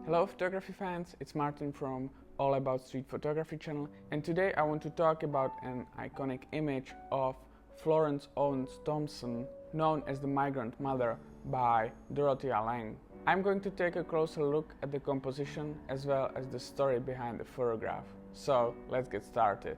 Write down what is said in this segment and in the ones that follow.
Hello photography fans, it's Martin from All About Street Photography channel, and today I want to talk about an iconic image of Florence Owens Thompson, known as the Migrant Mother by Dorothea Lange. I'm going to take a closer look at the composition as well as the story behind the photograph. So let's get started.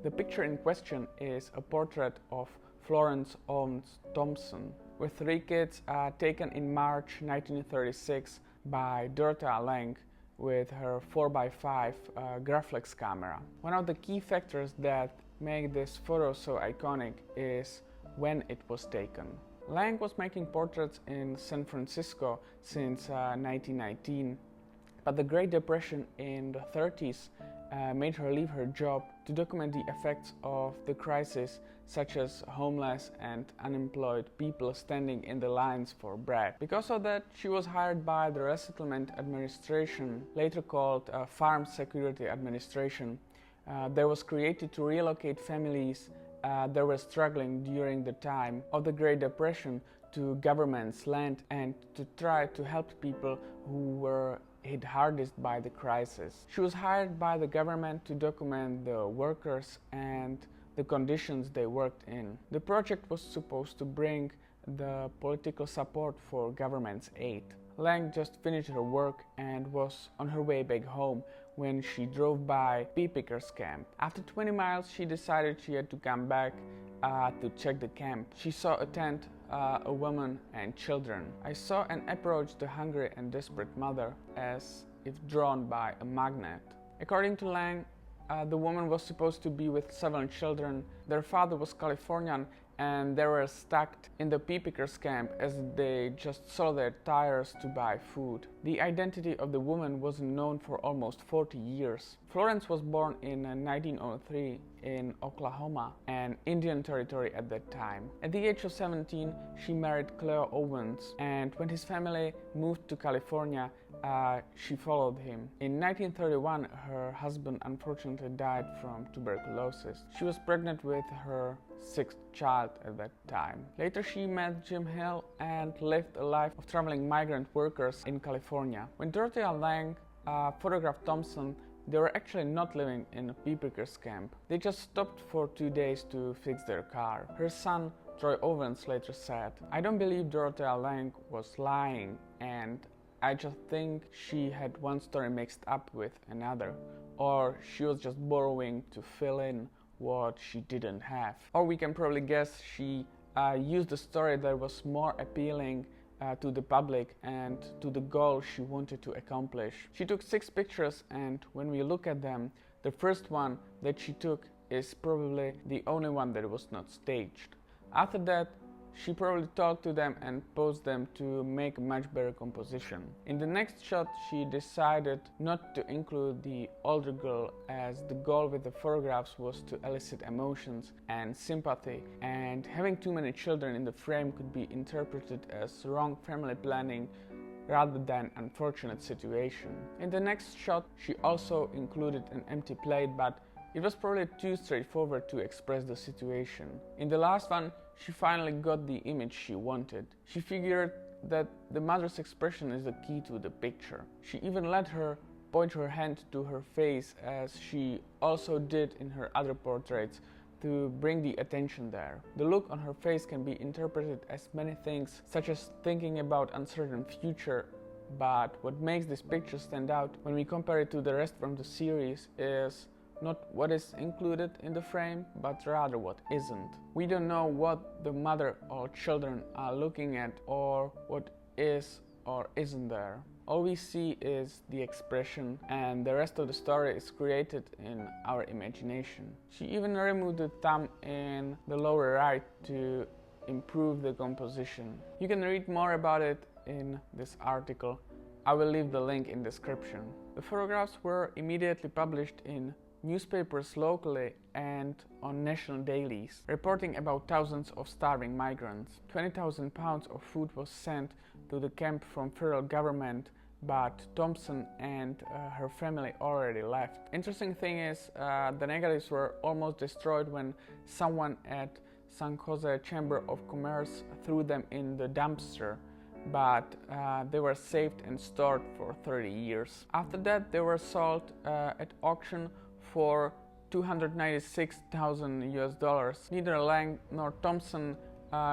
The picture in question is a portrait of Florence Owens Thompson with 3 kids taken in March 1936 by Dorothea Lange with her 4x5 Graflex camera. One of the key factors that make this photo so iconic is when it was taken. Lange was making portraits in San Francisco since 1919, but the Great Depression in the 30s made her leave her job to document the effects of the crisis, such as homeless and unemployed people standing in the lines for bread. Because of that, she was hired by the Resettlement Administration, later called Farm Security Administration, that was created to relocate families that were struggling during the time of the Great Depression to government's land and to try to help people who were hit hardest by the crisis. She was hired by the government to document the workers and the conditions they worked in. The project was supposed to bring the political support for government's aid. Lange just finished her work and was on her way back home when she drove by Pea Pickers camp. After 20 miles, she decided she had to come back to check the camp. She saw a tent, a woman and children. I saw and approached the hungry and desperate mother as if drawn by a magnet. According to Lange, the woman was supposed to be with 7 children. Their father was Californian and they were stuck in the Pea Pickers camp as they just sold their tires to buy food. The identity of the woman wasn't known for almost 40 years. Florence was born in 1903 in Oklahoma, an Indian territory at that time. At the age of 17, she married Cleo Owens, and when his family moved to California, she followed him. In 1931, her husband unfortunately died from tuberculosis. She was pregnant with her 6th child at that time. Later she met Jim Hill and lived a life of traveling migrant workers in California. When Dorothea Lange photographed Thompson, they were actually not living in a Pea Pickers camp. They just stopped for 2 days to fix their car. Her son, Troy Owens, later said, "I don't believe Dorothea Lange was lying, and I just think she had one story mixed up with another, or she was just borrowing to fill in what she didn't have. Or we can probably guess she used a story that was more appealing to the public and to the goal she wanted to accomplish." She took 6 pictures, and when we look at them, the first one that she took is probably the only one that was not staged. After that, she probably talked to them and posed them to make a much better composition. In the next shot, she decided not to include the older girl, as the goal with the photographs was to elicit emotions and sympathy, and having too many children in the frame could be interpreted as wrong family planning rather than unfortunate situation. In the next shot, she also included an empty plate, but it was probably too straightforward to express the situation. In the last one, she finally got the image she wanted. She figured that the mother's expression is the key to the picture. She even let her point her hand to her face, as she also did in her other portraits, to bring the attention there. The look on her face can be interpreted as many things, such as thinking about uncertain future, but what makes this picture stand out when we compare it to the rest from the series is not what is included in the frame, but rather what isn't. We don't know what the mother or children are looking at, or what is or isn't there. All we see is the expression, and the rest of the story is created in our imagination. She even removed the thumb in the lower right to improve the composition. You can read more about it in this article. I will leave the link in the description. The photographs were immediately published in newspapers locally and on national dailies, reporting about thousands of starving migrants. 20,000 pounds of food was sent to the camp from federal government, but Thompson and her family already left. Interesting thing is, the negatives were almost destroyed when someone at San Jose Chamber of Commerce threw them in the dumpster, but they were saved and stored for 30 years. After that, they were sold at auction for $296,000. Neither Lange nor Thompson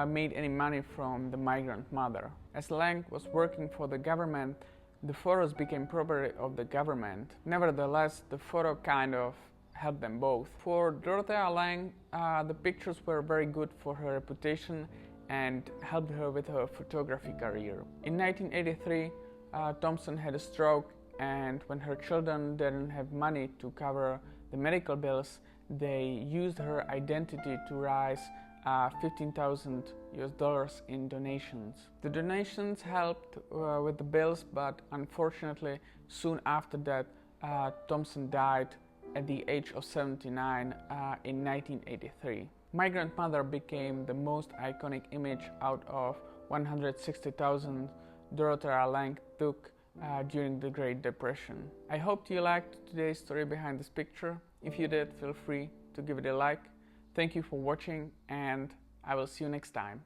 made any money from the Migrant Mother. As Lange was working for the government, the photos became property of the government. Nevertheless, the photo kind of helped them both. For Dorothea Lange, the pictures were very good for her reputation and helped her with her photography career. In 1983, Thompson had a stroke, and when her children didn't have money to cover the medical bills, they used her identity to raise $15,000 in donations. The donations helped with the bills, but unfortunately, soon after that, Thompson died at the age of 79 in 1983. Migrant Mother became the most iconic image out of 160,000 Dorothea Lange took during the Great Depression. I hope you liked today's story behind this picture. If you did, feel free to give it a like. Thank you for watching, and I will see you next time.